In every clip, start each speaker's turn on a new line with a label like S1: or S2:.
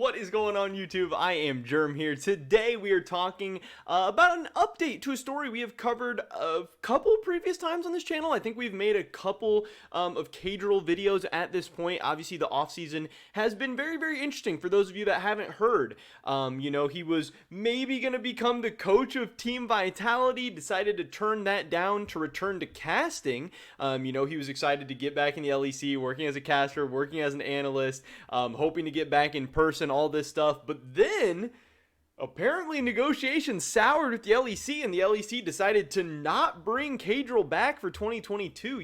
S1: What is going on, YouTube? I am Germ here. Today we are talking about an update to a story we have covered a couple previous times on this channel. I think we've made a couple of Caedrel videos at this point. Obviously, the offseason has been very, very interesting for those of you that haven't heard. He was maybe going to become the coach of Team Vitality, decided to turn that down to return to casting. He was excited to get back in the LEC, working as a caster, working as an analyst, hoping to get back in person, all this stuff. But then apparently negotiations soured with the LEC, and the LEC decided to not bring Caedrel back for 2022.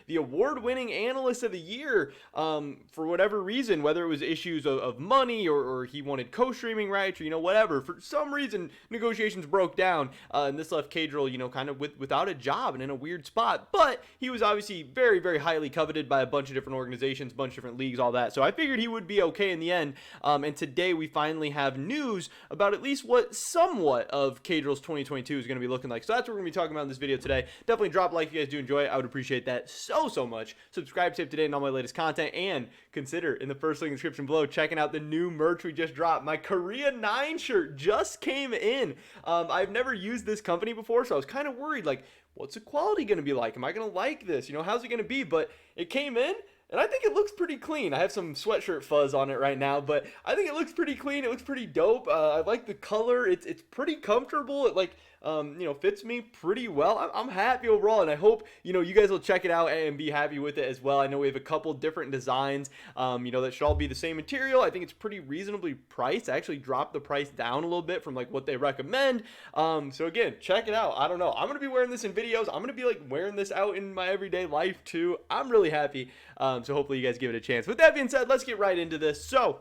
S1: The award-winning analyst of the year, for whatever reason, whether it was issues of money or he wanted co-streaming rights or, whatever, for some reason, negotiations broke down, and this left Caedrel, kind of without a job and in a weird spot. But he was obviously very, very highly coveted by a bunch of different organizations, a bunch of different leagues, all that. So I figured he would be okay in the end, and today we finally have news about at least what somewhat of Caedrel's 2022 is going to be looking like. So that's what we're going to be talking about in this video today. Definitely drop a like if you guys do enjoy it. I would appreciate that so much. Subscribe to today and all my latest content, and consider in the first link in the description below checking out the new merch we just dropped. My Korea 9 shirt just came in. I've never used this company before, so I was kind of worried, like, what's the quality going to be like? Am I going to like this? How's it going to be? But it came in, and I think it looks pretty clean. I have some sweatshirt fuzz on it right now, but I think it looks pretty clean. It looks pretty dope. I like the color. It's pretty comfortable. It fits me pretty well. I'm happy overall, and I hope, you guys will check it out and be happy with it as well. I know we have a couple different designs, that should all be the same material. I think it's pretty reasonably priced. I actually dropped the price down a little bit from like what they recommend. So again, check it out. I don't know. I'm going to be wearing this in videos. I'm going to be like wearing this out in my everyday life too. I'm really happy. So hopefully you guys give it a chance. With that being said, let's get right into this. So,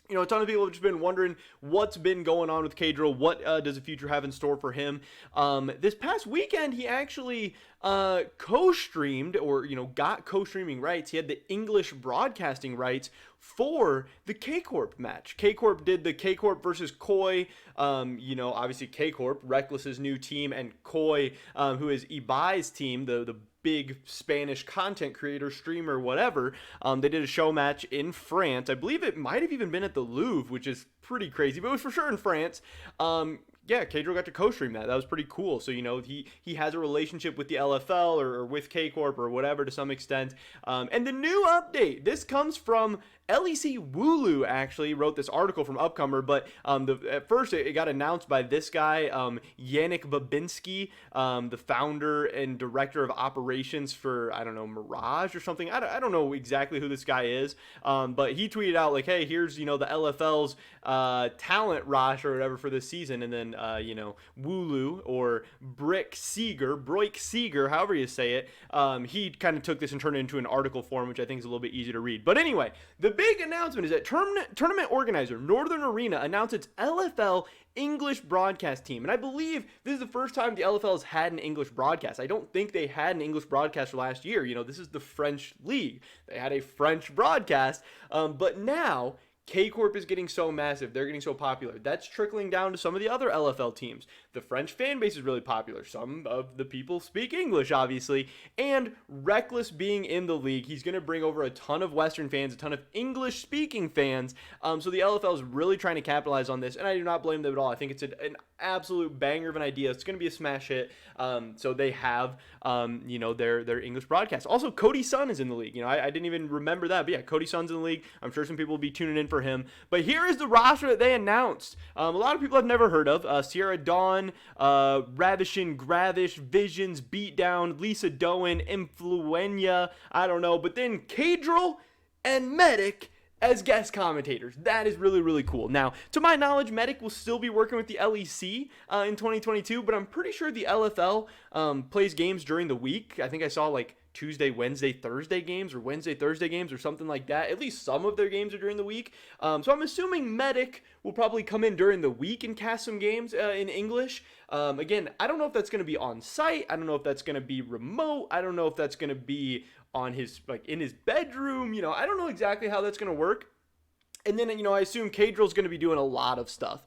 S1: a ton of people have just been wondering what's been going on with Caedrel. What does the future have in store for him? This past weekend, he actually co-streamed, or, got co-streaming rights. He had the English broadcasting rights for the K-Corp match. K-Corp did the K-Corp versus Koi. Obviously K-Corp, Reckless's new team, and Koi, who is Ibai's team, the big Spanish content creator, streamer, whatever. They did a show match in France. I believe it might have even been at the Louvre, which is pretty crazy, but it was for sure in France. Caedrel got to co-stream that. That was pretty cool. So, he has a relationship with the LFL or with K-Corp or whatever to some extent. And the new update, this comes from LEC Wooloo, actually wrote this article from Upcomer, but at first it got announced by this guy, Yannick Babinski, the founder and director of operations for, I don't know, Mirage or something. I don't know exactly who this guy is, but he tweeted out like, hey, here's, the LFL's talent roster or whatever for this season, and then, Wooloo, or Broik Seeger, however you say it, he kind of took this and turned it into an article form, which I think is a little bit easier to read. But anyway, the big announcement is that tournament organizer Northern Arena announced its LFL English broadcast team. And I believe this is the first time the LFL has had an English broadcast. I don't think they had an English broadcaster last year. This is the French league. They had a French broadcast. But now K-Corp is getting so massive. They're getting so popular. That's trickling down to some of the other LFL teams. The French fan base is really popular. Some of the people speak English, obviously. And Reckless being in the league, he's going to bring over a ton of Western fans, a ton of English-speaking fans. So the LFL is really trying to capitalize on this, and I do not blame them at all. I think it's an absolute banger of an idea. It's going to be a smash hit. So they have, their English broadcast. Also, Cody Sun is in the league. I didn't even remember that. But yeah, Cody Sun's in the league. I'm sure some people will be tuning in for him. But here is the roster that they announced. A lot of people I've never heard of. Sierra Dawn, Ravishing Gravish, Visions, Beatdown, Lisa Doan, Influenia, I don't know. But then Caedrel and Medic as guest commentators. That is really, really cool. Now, to my knowledge, Medic will still be working with the LEC in 2022, but I'm pretty sure the LFL plays games during the week. I think I saw like Tuesday, Wednesday, Thursday games, or Wednesday, Thursday games, or something like that. At least some of their games are during the week. So I'm assuming Medic will probably come in during the week and cast some games in English. Again, I don't know if that's going to be on site. I don't know if that's going to be remote. I don't know if that's going to be on his, in his bedroom. I don't know exactly how that's going to work. And then, I assume Caedrel's going to be doing a lot of stuff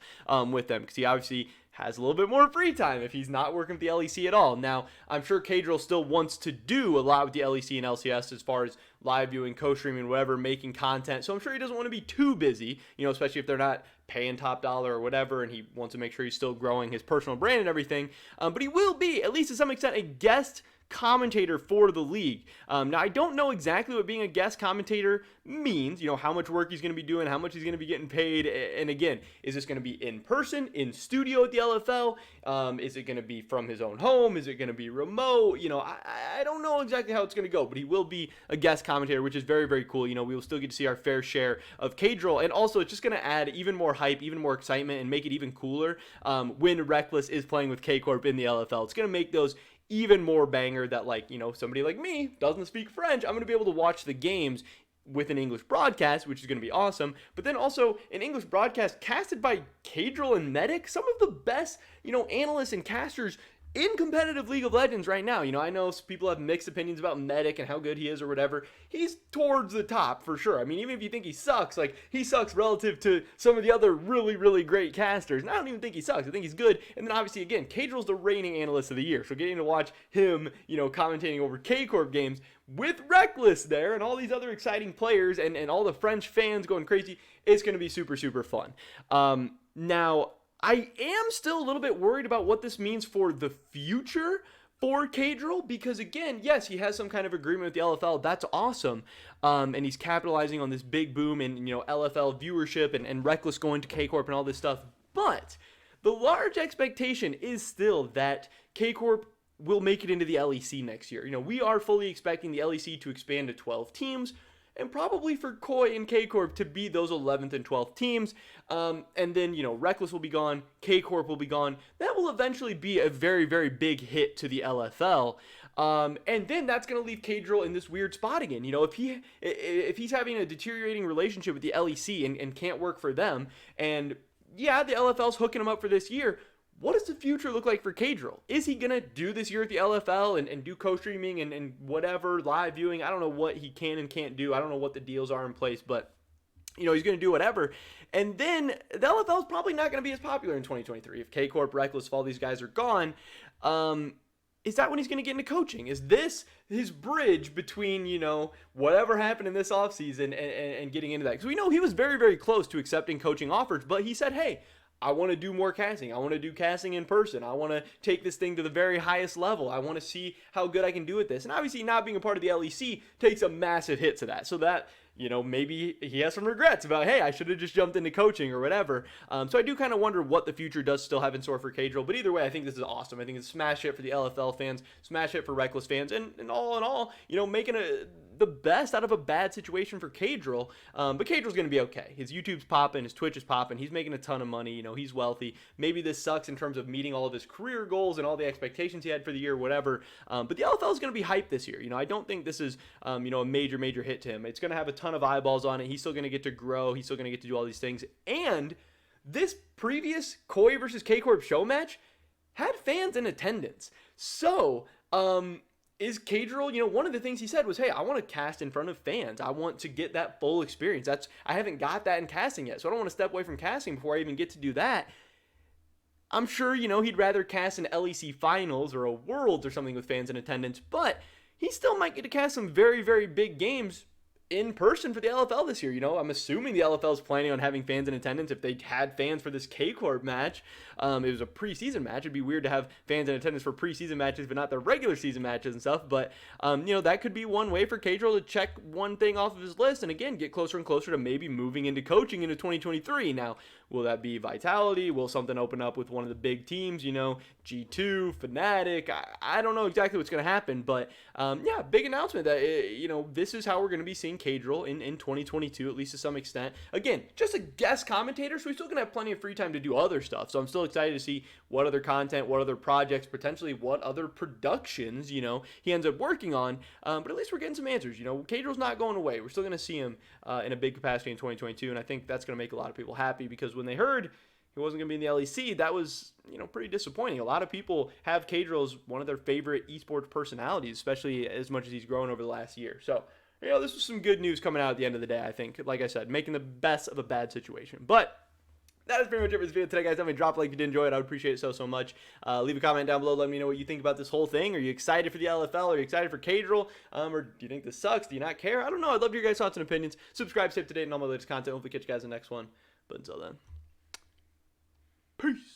S1: with them because he obviously has a little bit more free time if he's not working with the LEC at all. Now, I'm sure Caedrel still wants to do a lot with the LEC and LCS as far as live viewing, co-streaming, whatever, making content. So I'm sure he doesn't want to be too busy, especially if they're not paying top dollar or whatever, and he wants to make sure he's still growing his personal brand and everything. But he will be, at least to some extent, a guest commentator for the league. Now, I don't know exactly what being a guest commentator means, how much work he's going to be doing, how much he's going to be getting paid. And again, is this going to be in person, in studio at the LFL? Is it going to be from his own home? Is it going to be remote? I don't know exactly how it's going to go, but he will be a guest commentator, which is very, very cool. We will still get to see our fair share of Caedrel, and also it's just going to add even more hype, even more excitement, and make it even cooler when Reckless is playing with K-Corp in the LFL. It's going to make those even more banger that, somebody like me doesn't speak French. I'm going to be able to watch the games with an English broadcast, which is going to be awesome. But then also an English broadcast casted by Caedrel and Medic, some of the best, analysts and casters in competitive League of Legends right now. I know people have mixed opinions about Medic and how good he is or whatever. He's towards the top for sure. I mean, even if you think he sucks, he sucks relative to some of the other really, really great casters. And I don't even think he sucks. I think he's good. And then obviously, again, Caedrel's the reigning analyst of the year. So getting to watch him, commentating over K-Corp games with Reckless there and all these other exciting players and all the French fans going crazy, it's going to be super, super fun. Now, I am still a little bit worried about what this means for the future for Caedrel, because again, yes, he has some kind of agreement with the LFL. That's awesome. And he's capitalizing on this big boom in, LFL viewership and Reckless going to K-Corp and all this stuff. But the large expectation is still that K-Corp will make it into the LEC next year. We are fully expecting the LEC to expand to 12 teams, and probably for Koi and K-Corp to be those 11th and 12th teams. And then, Reckless will be gone, K-Corp will be gone. That will eventually be a very, very big hit to the LFL. And then that's going to leave Caedrel in this weird spot again. If he's having a deteriorating relationship with the LEC and can't work for them, and yeah, the LFL's hooking him up for this year, what does the future look like for Caedrel? Is he going to do this year at the LFL and do co-streaming and whatever, live viewing? I don't know what he can and can't do. I don't know what the deals are in place, but, he's going to do whatever. And then the LFL is probably not going to be as popular in 2023. If K-Corp, Reckless, if all these guys are gone, is that when he's going to get into coaching? Is this his bridge between, whatever happened in this offseason and getting into that? Because we know he was very, very close to accepting coaching offers, but he said, hey, I want to do more casting. I want to do casting in person. I want to take this thing to the very highest level. I want to see how good I can do with this. And obviously not being a part of the LEC takes a massive hit to that. So that, maybe he has some regrets about, hey, I should have just jumped into coaching or whatever. So I do kind of wonder what the future does still have in store for Caedrel. But either way, I think this is awesome. I think it's a smash hit for the LFL fans, smash hit for Reckless fans, and all in all, making the best out of a bad situation for Caedrel. But Caedrel's going to be okay. His YouTube's popping, his Twitch is popping. He's making a ton of money. He's wealthy. Maybe this sucks in terms of meeting all of his career goals and all the expectations he had for the year, whatever. But the LFL is going to be hyped this year. I don't think this is, a major, major hit to him. It's going to have a ton of eyeballs on it. He's still going to get to grow. He's still going to get to do all these things. And this previous Koi versus K-Corp show match had fans in attendance. So, is Caedrel, one of the things he said was, hey, I want to cast in front of fans. I want to get that full experience. I haven't got that in casting yet, so I don't want to step away from casting before I even get to do that. I'm sure, he'd rather cast an LEC finals or a Worlds or something with fans in attendance, but he still might get to cast some very, very big games in person for the LFL this year. I'm assuming the LFL is planning on having fans in attendance. If they had fans for this K-Corp match, it was a preseason match. It'd be weird to have fans in attendance for preseason matches, but not the regular season matches and stuff. But, that could be one way for Caedrel to check one thing off of his list and, again, get closer and closer to maybe moving into coaching into 2023. Now, will that be Vitality? Will something open up with one of the big teams, G2, Fnatic? I don't know exactly what's going to happen, but, big announcement that, this is how we're going to be seeing Caedrel in 2022, at least to some extent. Again, just a guest commentator, so he's still going to have plenty of free time to do other stuff. So I'm still excited to see what other content, what other projects, potentially what other productions, he ends up working on. But at least we're getting some answers. Caedrel's not going away. We're still going to see him in a big capacity in 2022, and I think that's going to make a lot of people happy, because when they heard he wasn't going to be in the LEC, that was, pretty disappointing. A lot of people have Caedrel as one of their favorite esports personalities, especially as much as he's grown over the last year. So, this was some good news coming out at the end of the day, I think. Like I said, making the best of a bad situation. But that is pretty much it for this video today, guys. Definitely drop a like if you did enjoy it. I would appreciate it so much. Leave a comment down below. Let me know what you think about this whole thing. Are you excited for the LFL? Are you excited for Caedrel? Or do you think this sucks? Do you not care? I don't know. I'd love your guys' thoughts and opinions. Subscribe, stay up to date, and all my latest content. Hopefully catch you guys in the next one. But until then, peace.